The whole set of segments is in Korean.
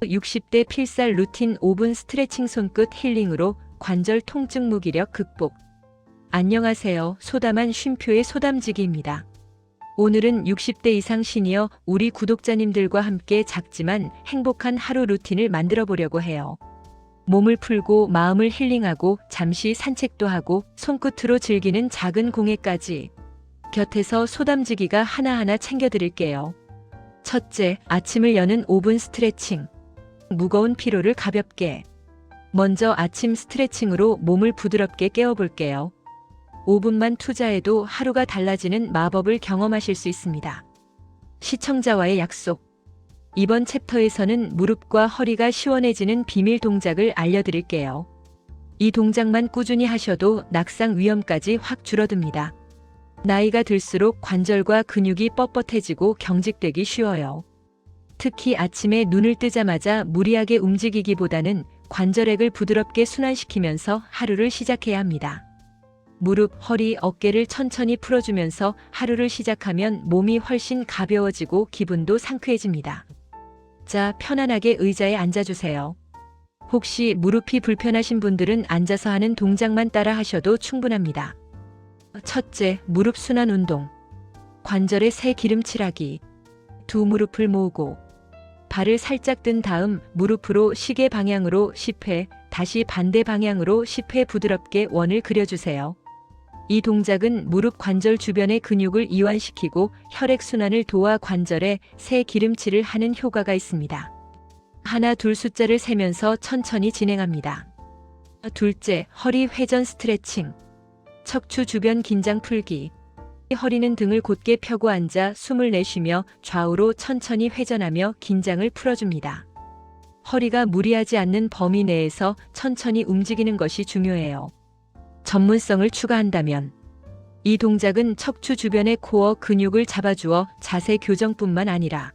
60대 필살 루틴 5분 스트레칭 손끝 힐링으로 관절 통증 무기력 극복. 안녕하세요. 소담한 쉼표의 소담지기입니다. 오늘은 60대 이상 시니어 우리 구독자님들과 함께 작지만 행복한 하루 루틴을 만들어 보려고 해요. 몸을 풀고 마음을 힐링하고 잠시 산책도 하고 손끝으로 즐기는 작은 공예까지 곁에서 소담지기가 하나하나 챙겨드릴게요. 첫째, 아침을 여는 5분 스트레칭. 무거운 피로를 가볍게. 먼저 아침 스트레칭으로 몸을 부드럽게 깨워볼게요. 5분만 투자해도 하루가 달라지는 마법을 경험하실 수 있습니다. 시청자와의 약속. 이번 챕터에서는 무릎과 허리가 시원해지는 비밀 동작을 알려드릴게요. 이 동작만 꾸준히 하셔도 낙상 위험까지 확 줄어듭니다. 나이가 들수록 관절과 근육이 뻣뻣해지고 경직되기 쉬워요. 특히 아침에 눈을 뜨자마자 무리하게 움직이기보다는 관절액을 부드럽게 순환시키면서 하루를 시작해야 합니다. 무릎, 허리, 어깨를 천천히 풀어주면서 하루를 시작하면 몸이 훨씬 가벼워지고 기분도 상쾌해집니다. 자, 편안하게 의자에 앉아주세요. 혹시 무릎이 불편하신 분들은 앉아서 하는 동작만 따라 하셔도 충분합니다. 첫째, 무릎 순환 운동. 관절에 새 기름칠하기. 두 무릎을 모으고 발을 살짝 든 다음 무릎으로 시계 방향으로 10회, 다시 반대 방향으로 10회 부드럽게 원을 그려주세요. 이 동작은 무릎 관절 주변의 근육을 이완시키고 혈액순환을 도와 관절에 새 기름칠을 하는 효과가 있습니다. 하나, 둘 숫자를 세면서 천천히 진행합니다. 둘째, 허리 회전 스트레칭. 척추 주변 긴장 풀기. 허리는 등을 곧게 펴고 앉아 숨을 내쉬며 좌우로 천천히 회전하며 긴장을 풀어줍니다. 허리가 무리하지 않는 범위 내에서 천천히 움직이는 것이 중요해요. 전문성을 추가한다면 이 동작은 척추 주변의 코어 근육을 잡아주어 자세 교정뿐만 아니라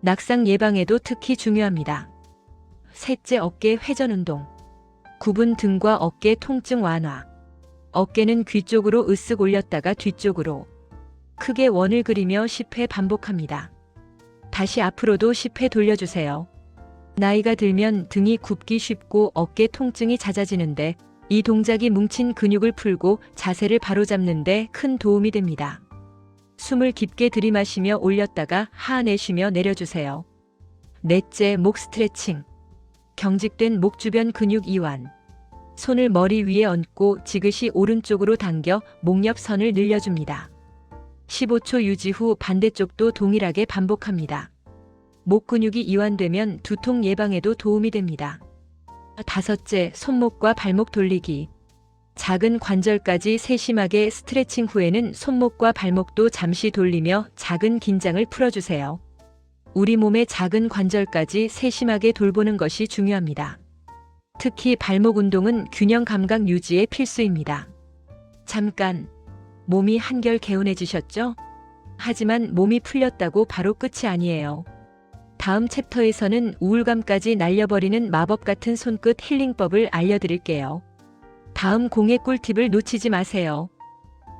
낙상 예방에도 특히 중요합니다. 셋째, 어깨 회전 운동. 굽은 등과 어깨 통증 완화. 어깨는 귀 쪽으로 으쓱 올렸다가 뒤쪽으로 크게 원을 그리며 10회 반복합니다. 다시 앞으로도 10회 돌려주세요. 나이가 들면 등이 굽기 쉽고 어깨 통증이 잦아지는데 이 동작이 뭉친 근육을 풀고 자세를 바로잡는 데 큰 도움이 됩니다. 숨을 깊게 들이마시며 올렸다가 하아 내쉬며 내려주세요. 넷째, 목 스트레칭. 경직된 목 주변 근육 이완. 손을 머리 위에 얹고 지그시 오른쪽으로 당겨 목 옆 선을 늘려줍니다. 15초 유지 후 반대쪽도 동일하게 반복합니다. 목 근육이 이완되면 두통 예방에도 도움이 됩니다. 다섯째, 손목과 발목 돌리기. 작은 관절까지 세심하게 스트레칭 후에는 손목과 발목도 잠시 돌리며 작은 긴장을 풀어주세요. 우리 몸의 작은 관절까지 세심하게 돌보는 것이 중요합니다. 특히 발목 운동은 균형 감각 유지에 필수입니다. 잠깐, 몸이 한결 개운해지셨죠? 하지만 몸이 풀렸다고 바로 끝이 아니에요. 다음 챕터에서는 우울감까지 날려버리는 마법 같은 손끝 힐링법을 알려드릴게요. 다음 공예 꿀팁을 놓치지 마세요.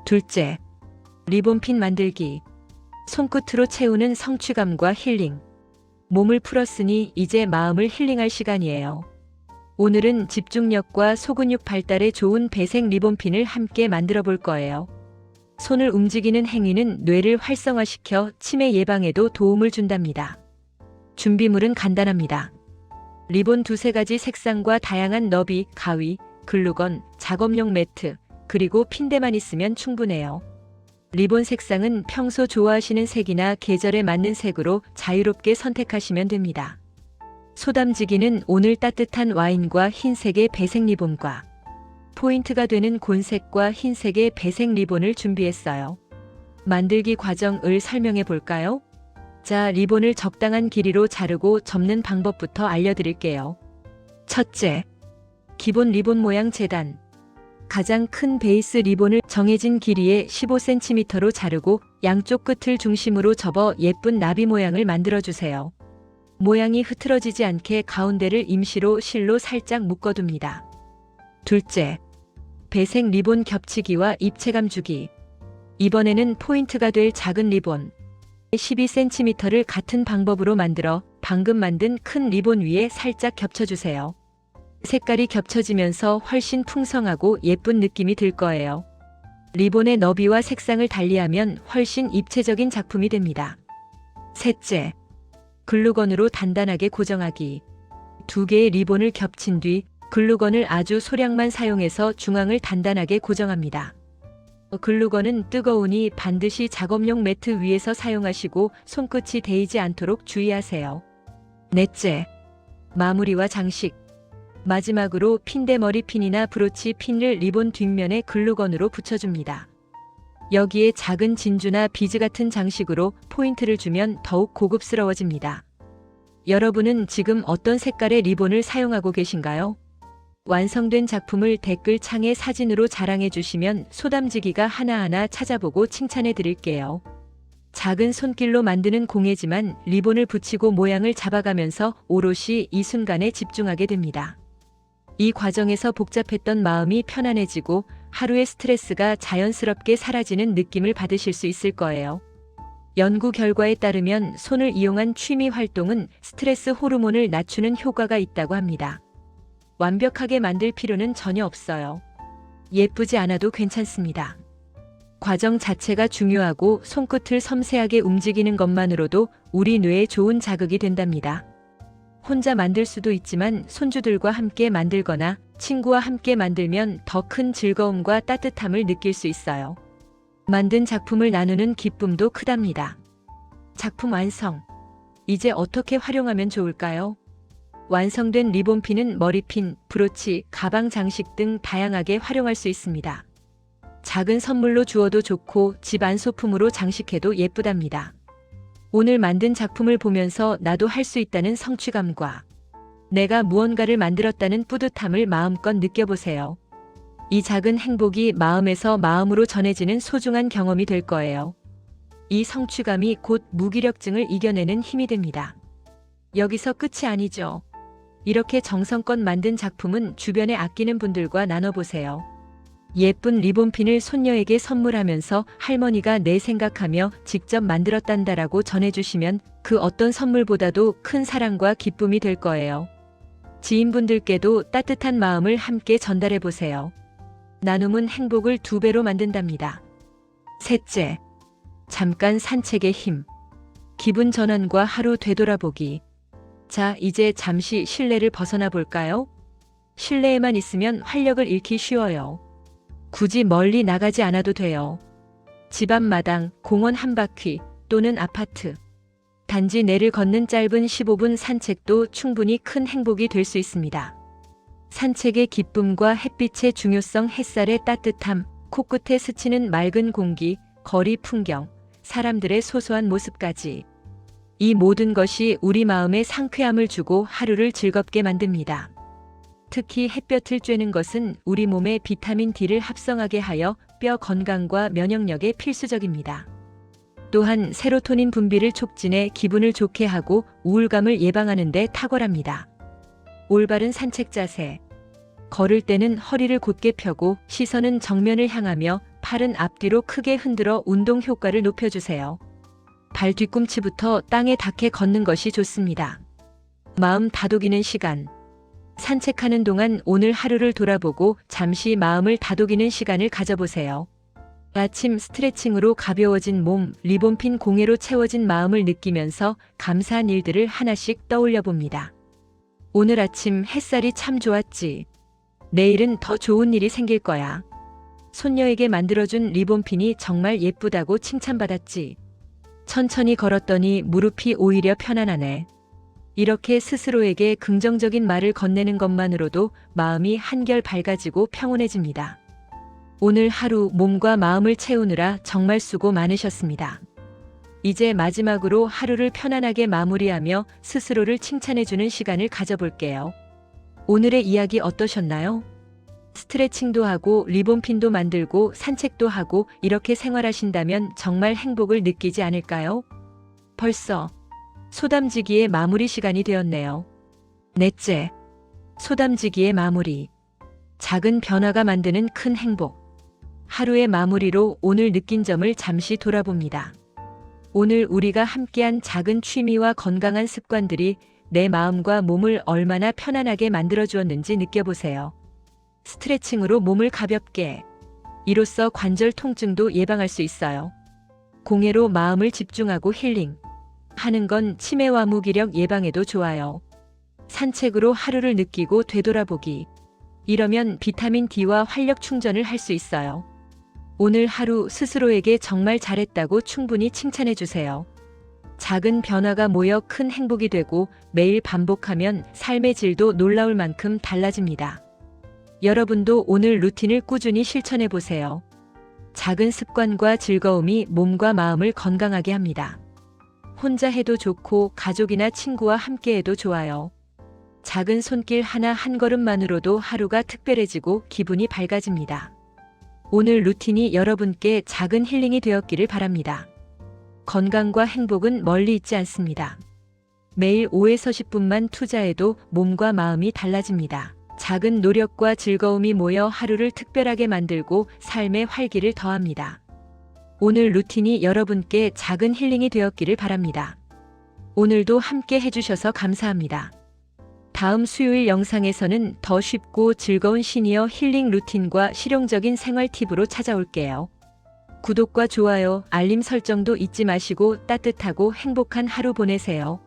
둘째, 리본핀 만들기. 손끝으로 채우는 성취감과 힐링. 몸을 풀었으니 이제 마음을 힐링할 시간이에요. 오늘은 집중력과 소근육 발달에 좋은 배색 리본핀을 함께 만들어 볼 거예요. 손을 움직이는 행위는 뇌를 활성화시켜 치매 예방에도 도움을 준답니다. 준비물은 간단합니다. 리본 두세 가지 색상과 다양한 너비, 가위, 글루건, 작업용 매트, 그리고 핀대만 있으면 충분해요. 리본 색상은 평소 좋아하시는 색이나 계절에 맞는 색으로 자유롭게 선택하시면 됩니다. 소담지기는 오늘 따뜻한 와인과 흰색의 배색 리본과 포인트가 되는 곤색과 흰색의 배색 리본을 준비했어요. 만들기 과정을 설명해 볼까요? 자, 리본을 적당한 길이로 자르고 접는 방법부터 알려드릴게요. 첫째, 기본 리본 모양 재단. 가장 큰 베이스 리본을 정해진 길이의 15cm로 자르고 양쪽 끝을 중심으로 접어 예쁜 나비 모양을 만들어주세요. 모양이 흐트러지지 않게 가운데를 임시로 실로 살짝 묶어둡니다. 둘째, 배색 리본 겹치기와 입체감 주기. 이번에는 포인트가 될 작은 리본. 12cm를 같은 방법으로 만들어 방금 만든 큰 리본 위에 살짝 겹쳐주세요. 색깔이 겹쳐지면서 훨씬 풍성하고 예쁜 느낌이 들 거예요. 리본의 너비와 색상을 달리하면 훨씬 입체적인 작품이 됩니다. 셋째, 글루건으로 단단하게 고정하기. 두 개의 리본을 겹친 뒤 글루건을 아주 소량만 사용해서 중앙을 단단하게 고정합니다. 글루건은 뜨거우니 반드시 작업용 매트 위에서 사용하시고 손끝이 데이지 않도록 주의하세요. 넷째, 마무리와 장식. 마지막으로 핀대머리 핀이나 브로치 핀을 리본 뒷면에 글루건으로 붙여줍니다. 여기에 작은 진주나 비즈 같은 장식으로 포인트를 주면 더욱 고급스러워집니다. 여러분은 지금 어떤 색깔의 리본을 사용하고 계신가요? 완성된 작품을 댓글창에 사진으로 자랑해 주시면 소담지기가 하나하나 찾아보고 칭찬해 드릴게요. 작은 손길로 만드는 공예지만 리본을 붙이고 모양을 잡아가면서 오롯이 이 순간에 집중하게 됩니다. 이 과정에서 복잡했던 마음이 편안해지고 하루의 스트레스가 자연스럽게 사라지는 느낌을 받으실 수 있을 거예요. 연구 결과에 따르면 손을 이용한 취미 활동은 스트레스 호르몬을 낮추는 효과가 있다고 합니다. 완벽하게 만들 필요는 전혀 없어요. 예쁘지 않아도 괜찮습니다. 과정 자체가 중요하고 손끝을 섬세하게 움직이는 것만으로도 우리 뇌에 좋은 자극이 된답니다. 혼자 만들 수도 있지만 손주들과 함께 만들거나 친구와 함께 만들면 더 큰 즐거움과 따뜻함을 느낄 수 있어요. 만든 작품을 나누는 기쁨도 크답니다. 작품 완성. 이제 어떻게 활용하면 좋을까요? 완성된 리본핀은 머리핀, 브로치, 가방 장식 등 다양하게 활용할 수 있습니다. 작은 선물로 주어도 좋고 집 안 소품으로 장식해도 예쁘답니다. 오늘 만든 작품을 보면서 나도 할 수 있다는 성취감과 내가 무언가를 만들었다는 뿌듯함을 마음껏 느껴보세요. 이 작은 행복이 마음에서 마음으로 전해지는 소중한 경험이 될 거예요. 이 성취감이 곧 무기력증을 이겨내는 힘이 됩니다. 여기서 끝이 아니죠. 이렇게 정성껏 만든 작품은 주변에 아끼는 분들과 나눠보세요. 예쁜 리본핀을 손녀에게 선물하면서 할머니가 내 생각하며 직접 만들었단다라고 전해주시면 그 어떤 선물보다도 큰 사랑과 기쁨이 될 거예요. 지인분들께도 따뜻한 마음을 함께 전달해보세요. 나눔은 행복을 2배로 만든답니다. 셋째, 잠깐 산책의 힘. 기분 전환과 하루 되돌아보기. 자, 이제 잠시 실내를 벗어나 볼까요? 실내에만 있으면 활력을 잃기 쉬워요. 굳이 멀리 나가지 않아도 돼요. 집 앞마당, 공원 한 바퀴 또는 아파트. 단지 내를 걷는 짧은 15분 산책도 충분히 큰 행복이 될 수 있습니다. 산책의 기쁨과 햇빛의 중요성, 햇살의 따뜻함, 코끝에 스치는 맑은 공기, 거리 풍경, 사람들의 소소한 모습까지. 이 모든 것이 우리 마음에 상쾌함을 주고 하루를 즐겁게 만듭니다. 특히 햇볕을 쬐는 것은 우리 몸에 비타민 D를 합성하게 하여 뼈 건강과 면역력에 필수적입니다. 또한 세로토닌 분비를 촉진해 기분을 좋게 하고 우울감을 예방하는 데 탁월합니다. 올바른 산책 자세. 걸을 때는 허리를 곧게 펴고 시선은 정면을 향하며 팔은 앞뒤로 크게 흔들어 운동 효과를 높여주세요. 발 뒤꿈치부터 땅에 닿게 걷는 것이 좋습니다. 마음 다독이는 시간. 산책하는 동안 오늘 하루를 돌아보고 잠시 마음을 다독이는 시간을 가져보세요. 아침 스트레칭으로 가벼워진 몸, 리본핀 공예로 채워진 마음을 느끼면서 감사한 일들을 하나씩 떠올려 봅니다. 오늘 아침 햇살이 참 좋았지. 내일은 더 좋은 일이 생길 거야. 손녀에게 만들어준 리본핀이 정말 예쁘다고 칭찬받았지. 천천히 걸었더니 무릎이 오히려 편안하네. 이렇게 스스로에게 긍정적인 말을 건네는 것만으로도 마음이 한결 밝아지고 평온해집니다. 오늘 하루 몸과 마음을 채우느라 정말 수고 많으셨습니다. 이제 마지막으로 하루를 편안하게 마무리하며 스스로를 칭찬해주는 시간을 가져볼게요. 오늘의 이야기 어떠셨나요? 스트레칭도 하고 리본핀도 만들고 산책도 하고 이렇게 생활하신다면 정말 행복을 느끼지 않을까요? 벌써 소담지기의 마무리 시간이 되었네요. 넷째, 소담지기의 마무리. 작은 변화가 만드는 큰 행복. 하루의 마무리로 오늘 느낀 점을 잠시 돌아봅니다. 오늘 우리가 함께한 작은 취미와 건강한 습관들이 내 마음과 몸을 얼마나 편안하게 만들어 주었는지 느껴보세요. 스트레칭으로 몸을 가볍게, 이로써 관절 통증도 예방할 수 있어요. 공예로 마음을 집중하고 힐링 하는 건 치매와 무기력 예방에도 좋아요. 산책으로 하루를 느끼고 되돌아보기. 이러면 비타민 D와 활력 충전을 할 수 있어요. 오늘 하루 스스로에게 정말 잘했다고 충분히 칭찬해 주세요. 작은 변화가 모여 큰 행복이 되고 매일 반복하면 삶의 질도 놀라울 만큼 달라집니다. 여러분도 오늘 루틴을 꾸준히 실천해 보세요. 작은 습관과 즐거움이 몸과 마음을 건강하게 합니다. 혼자 해도 좋고 가족이나 친구와 함께 해도 좋아요. 작은 손길 하나 한 걸음만으로도 하루가 특별해지고 기분이 밝아집니다. 오늘 루틴이 여러분께 작은 힐링이 되었기를 바랍니다. 건강과 행복은 멀리 있지 않습니다. 매일 5에서 10분만 투자해도 몸과 마음이 달라집니다. 작은 노력과 즐거움이 모여 하루를 특별하게 만들고 삶의 활기를 더합니다. 오늘 루틴이 여러분께 작은 힐링이 되었기를 바랍니다. 오늘도 함께 해주셔서 감사합니다. 다음 수요일 영상에서는 더 쉽고 즐거운 시니어 힐링 루틴과 실용적인 생활 팁으로 찾아올게요. 구독과 좋아요, 알림 설정도 잊지 마시고 따뜻하고 행복한 하루 보내세요.